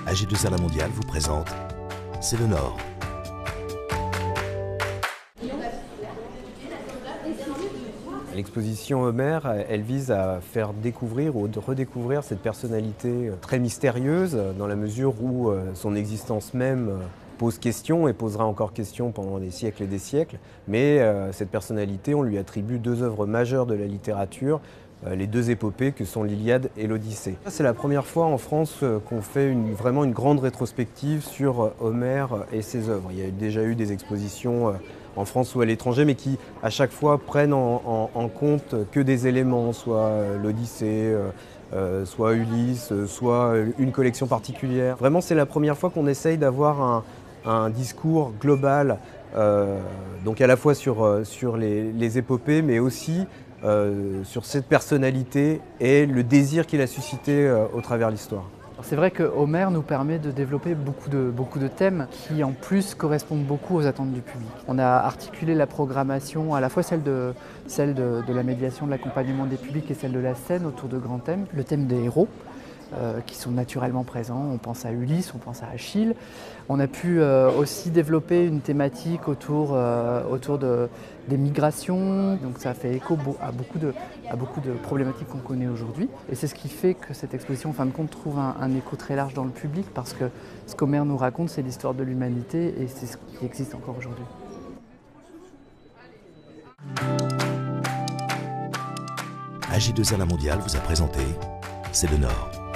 AG2R La Mondiale vous présente C'est le Nord. L'exposition Homère, elle vise à faire découvrir ou redécouvrir cette personnalité très mystérieuse dans la mesure où son existence même pose question et posera encore question pendant des siècles et des siècles. Mais cette personnalité, on lui attribue deux œuvres majeures de la littérature, les deux épopées que sont l'Iliade et l'Odyssée. C'est la première fois en France qu'on fait vraiment une grande rétrospective sur Homère et ses œuvres. Il y a déjà eu des expositions en France ou à l'étranger, mais qui à chaque fois prennent en compte que des éléments, soit l'Odyssée, soit Ulysse, soit une collection particulière. Vraiment, c'est la première fois qu'on essaye d'avoir un discours global, donc à la fois sur les épopées, mais aussi sur cette personnalité et le désir qu'il a suscité au travers de l'histoire. C'est vrai que Homère nous permet de développer beaucoup de thèmes qui en plus correspondent beaucoup aux attentes du public. On a articulé la programmation, à la fois celle de la médiation, de l'accompagnement des publics et celle de la scène autour de grands thèmes. Le thème des héros, qui sont naturellement présents. On pense à Ulysse, on pense à Achille. On a pu aussi développer une thématique autour des migrations. Donc ça fait écho à beaucoup de problématiques qu'on connaît aujourd'hui. Et c'est ce qui fait que cette exposition, en fin de compte, trouve un écho très large dans le public parce que ce qu'Homère nous raconte, c'est l'histoire de l'humanité et c'est ce qui existe encore aujourd'hui. AG2R La Mondiale vous a présenté C'est le Nord.